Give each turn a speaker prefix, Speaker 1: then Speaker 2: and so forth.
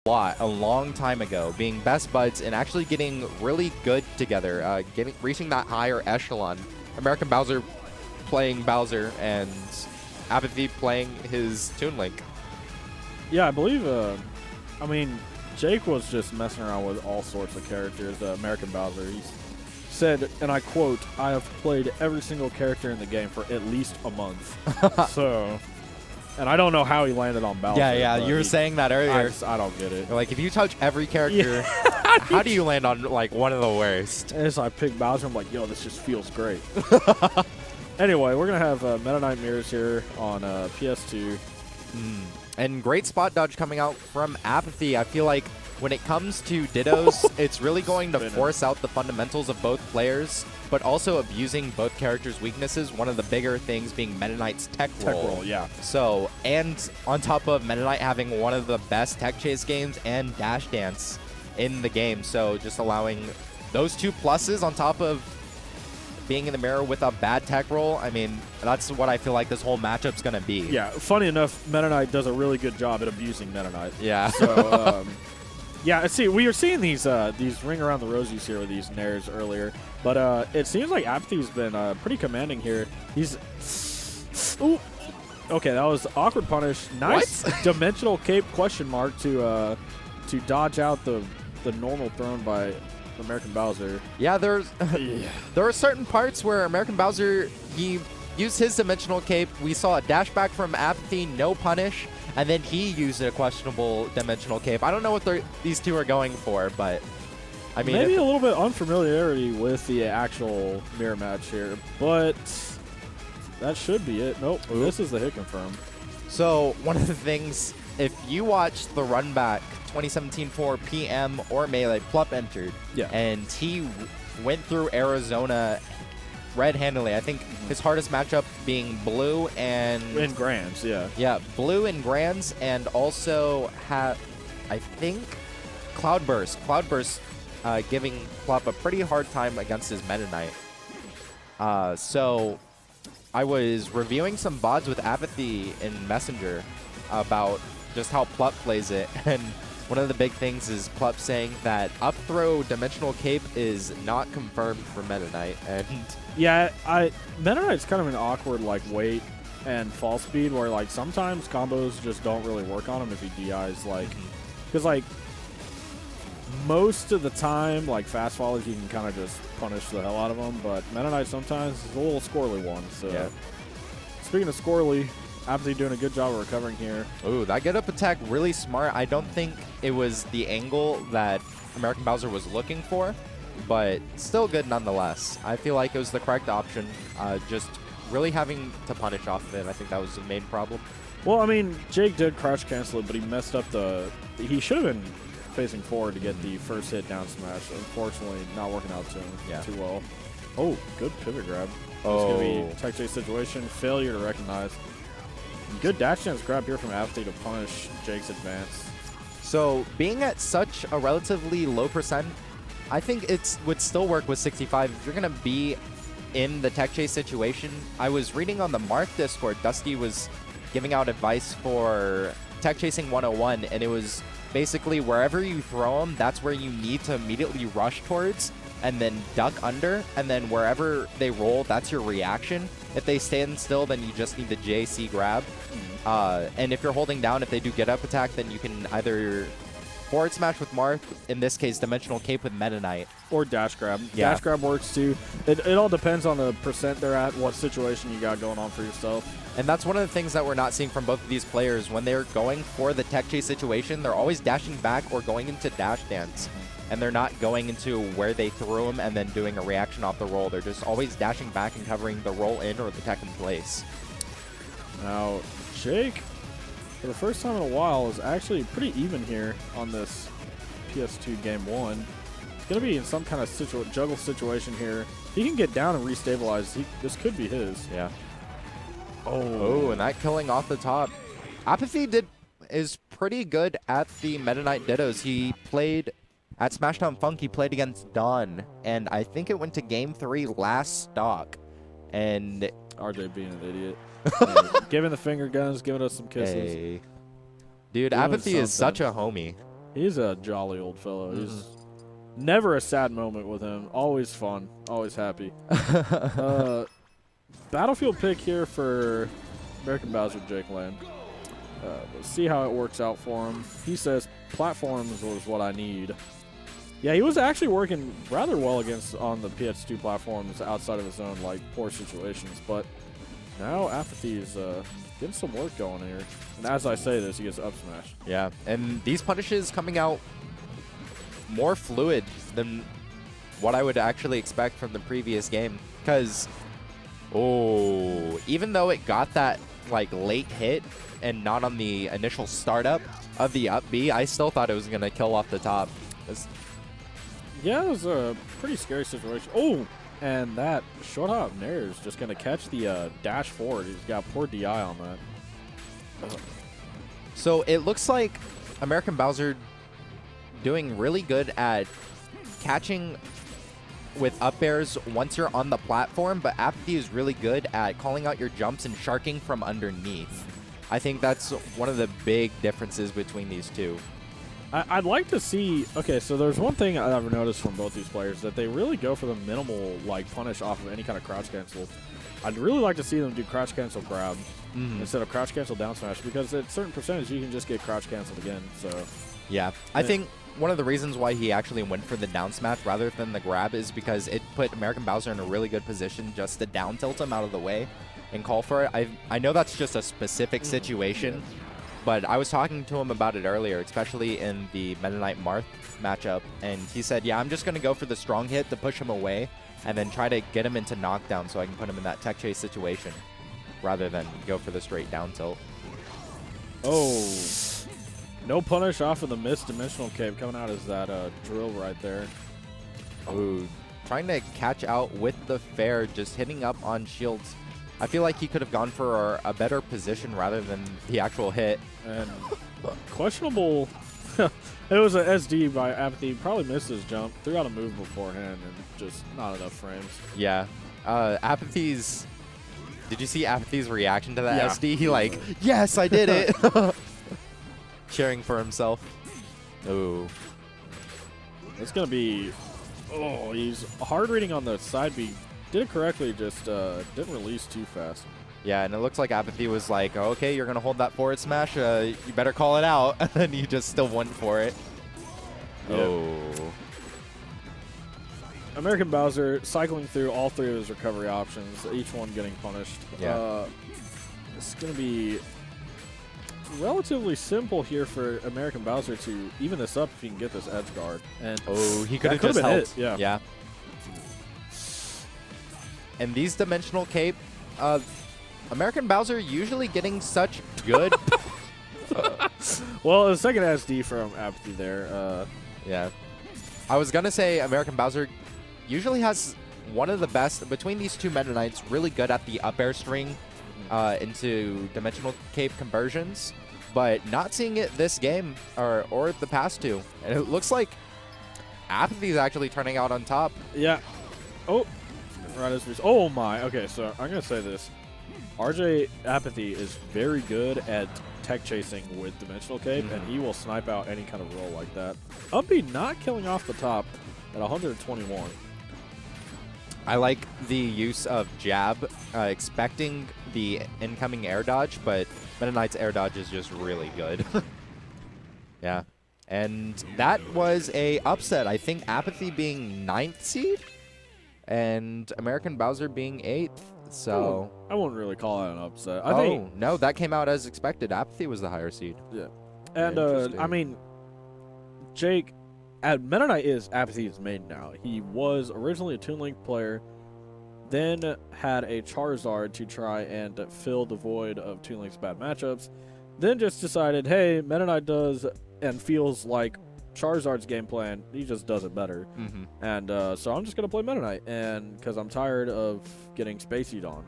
Speaker 1: lot a long time ago, being best buds and actually getting really good together, reaching that higher echelon. American Bowser playing Bowser and Apathy playing his Toon Link.
Speaker 2: Yeah, I believe, I mean, Jake was just messing around with all sorts of characters. American Bowser, he said, and I quote, "I have played every single character in the game for at least a month." So, and I don't know how he landed on Bowser.
Speaker 1: Yeah, you were saying that earlier.
Speaker 2: I don't get it.
Speaker 1: Like, if you touch every character, how do you land on, like, one of the worst?
Speaker 2: And as I pick Bowser, I'm like, yo, this just feels great. Anyway, we're going to have Meta Knight Mirrors here on PS2.
Speaker 1: And great spot dodge coming out from Apathy. I feel like when it comes to Dittos, it's really going to force out the fundamentals of both players, but also abusing both characters' weaknesses. One of the bigger things being Meta Knight's tech roll.
Speaker 2: Yeah.
Speaker 1: So, and on top of Meta Knight having one of the best tech chase games and dash dance in the game. So just allowing those two pluses on top of being in the mirror with a bad tech roll, I mean, that's what I feel like this whole matchup's going to be.
Speaker 2: Yeah, funny enough, Meta Knight does a really good job at abusing Meta Knight.
Speaker 1: Yeah.
Speaker 2: So, yeah, see, we were seeing these ring around the rosies here with these nairs earlier, but it seems like Apathy's been pretty commanding here. He's... Ooh. Okay, that was awkward punish. Nice dimensional cape question mark to dodge out the normal thrown by American Bowser.
Speaker 1: Yeah, there are certain parts where American Bowser, he used his dimensional cape. We saw a dash back from Apathy, no punish, and then he used a questionable dimensional cape. I don't know what these two are going for, but I mean,
Speaker 2: maybe a little bit unfamiliarity with the actual mirror match here, but that should be it. Nope, this is the hit confirm.
Speaker 1: So one of the things, if you watch the run back 2017 for PM or Melee, Plup entered, and he went through Arizona red-handedly. I think his hardest matchup being Blue and...
Speaker 2: In Grands, yeah.
Speaker 1: Yeah, Blue and Grands, and also had, I think, Cloudburst. Cloudburst giving Plup a pretty hard time against his Meta Knight. So I was reviewing some VODs with Apathy in Messenger about just how Plup plays it, and one of the big things is Plup saying that up throw dimensional cape is not confirmed for Meta Knight, and
Speaker 2: yeah, Meta Knight's kind of an awkward like weight and fall speed where like sometimes combos just don't really work on him if he DIs like, because like most of the time like fast volleys you can kind of just punish the hell out of them, but Meta Knight sometimes is a little squirrely one. So yeah. Speaking of squirrely, Apathy doing a good job of recovering here.
Speaker 1: Ooh, that get up attack really smart. I don't think it was the angle that American Bowser was looking for, but still good nonetheless. I feel like it was the correct option. Just really having to punish off of it. I think that was the main problem.
Speaker 2: Well, I mean, Jake did crouch cancel it, but he messed up he should have been facing forward to get the first hit down smash. Unfortunately, not working out to him too well. Oh, good pivot grab. It's going to be tech chase situation. Failure to recognize. Good dash dance grab here from Apathy to punish Jake's advance.
Speaker 1: So being at such a relatively low percent, I think it would still work with 65. If you're going to be in the tech chase situation, I was reading on the Mark Discord, Dusty was giving out advice for tech chasing 101, and it was basically wherever you throw them, that's where you need to immediately rush towards and then duck under, and then wherever they roll, that's your reaction. If they stand still, then you just need the JC grab. And if you're holding down, if they do get up attack, then you can either forward smash with Marth, in this case, dimensional cape with Meta Knight.
Speaker 2: Or dash grab.
Speaker 1: Yeah.
Speaker 2: Dash grab works too. It all depends on the percent they're at, what situation you got going on for yourself.
Speaker 1: And that's one of the things that we're not seeing from both of these players. When they're going for the tech chase situation, they're always dashing back or going into dash dance. And they're not going into where they threw them and then doing a reaction off the roll. They're just always dashing back and covering the roll in or the tech in place.
Speaker 2: Now, Jake, for the first time in a while, is actually pretty even here on this PS2 Game 1. It's going to be in some kind of juggle situation here. He can get down and restabilize. This could be his.
Speaker 1: Yeah. Oh, and that killing off the top. Apathy is pretty good at the Meta Knight Dittos. He played at Smashdown Funk. He played against Dawn, and I think it went to Game 3 last stock. And
Speaker 2: RJ being an idiot. Giving the finger guns, giving us some kisses.
Speaker 1: Hey. Dude, Apathy is such a homie.
Speaker 2: He's a jolly old fellow. He's never a sad moment with him. Always fun. Always happy. Battlefield pick here for American Bowser Jake Land. Let's see how it works out for him. He says platforms was what I need. Yeah, he was actually working rather well on the PS2 platforms outside of his own like poor situations, but now Apathy is getting some work going here. And as I say this, he gets up smash.
Speaker 1: Yeah, and these punishes coming out more fluid than what I would actually expect from the previous game. Because, even though it got that like late hit and not on the initial startup of the up B, I still thought it was going to kill off the top.
Speaker 2: Yeah, it was a pretty scary situation. Oh, and that short hop Nair is just going to catch the dash forward. He's got poor DI on that.
Speaker 1: So it looks like American Bowser doing really good at catching with up airs once you're on the platform, but Apathy is really good at calling out your jumps and sharking from underneath. I think that's one of the big differences between these two.
Speaker 2: I'd like to see. Okay, so there's one thing I've noticed from both these players, that they really go for the minimal like punish off of any kind of crouch cancel. I'd really like to see them do crouch cancel grab instead of crouch cancel down smash, because at a certain percentage you can just get crouch canceled again. So
Speaker 1: yeah, I think one of the reasons why he actually went for the down smash rather than the grab is because it put American Bowser in a really good position just to down tilt him out of the way and call for it. I know that's just a specific situation. Yeah. But I was talking to him about it earlier, especially in the Meta Knight Marth matchup, and he said, yeah, I'm just going to go for the strong hit to push him away and then try to get him into knockdown so I can put him in that tech chase situation rather than go for the straight down tilt.
Speaker 2: Oh, no punish off of the missed dimensional cape coming out as that drill right there.
Speaker 1: Oh, trying to catch out with the fair, just hitting up on shields. I feel like he could have gone for a better position rather than the actual hit.
Speaker 2: And questionable. It was an SD by Apathy. Probably missed his jump. Threw out a move beforehand and just not enough frames.
Speaker 1: Yeah. Apathy's... Did you see Apathy's reaction to that SD? He like, yes, I did it! Cheering for himself. Ooh.
Speaker 2: It's going to be... Oh, he's hard reading on the side B. Did it correctly, just didn't release too fast.
Speaker 1: Yeah, and it looks like Apathy was like, oh, okay, you're going to hold that forward smash. You better call it out. And then he just still went for it. Yep. Oh.
Speaker 2: American Bowser cycling through all three of his recovery options, each one getting punished.
Speaker 1: Yeah.
Speaker 2: It's going to be relatively simple here for American Bowser to even this up if he can get this edge guard. And
Speaker 1: he could have just helped.
Speaker 2: Yeah.
Speaker 1: Yeah. And these dimensional cape, American Bowser usually getting such good.
Speaker 2: Well, the second SD from Apathy there.
Speaker 1: Yeah. I was going to say American Bowser usually has one of the best, between these two Meta Knights, really good at the up air string into dimensional cape conversions, but not seeing it this game or the past two. And it looks like Apathy is actually turning out on top.
Speaker 2: Yeah. Oh. Right as we, oh my. Okay, so I'm going to say this. RJ Apathy is very good at tech chasing with dimensional cape, and he will snipe out any kind of roll like that. Uppy not killing off the top at 121.
Speaker 1: I like the use of jab, expecting the incoming air dodge, but Meta Knight's air dodge is just really good. Yeah. And that was a upset. I think Apathy being 9th seed and American Bowser being 8th. So
Speaker 2: I wouldn't really call it an upset.
Speaker 1: I think no, that came out as expected. Apathy was the higher seed.
Speaker 2: Yeah. And I mean, Jake at Meta Knight is Apathy's main now. He was originally a Toon Link player, then had a Charizard to try and fill the void of Toon Link's bad matchups, then just decided, hey, Meta Knight does and feels like Charizard's game plan, he just does it better. And so I'm just going to play Meta Knight, and because I'm tired of getting spaceyed on.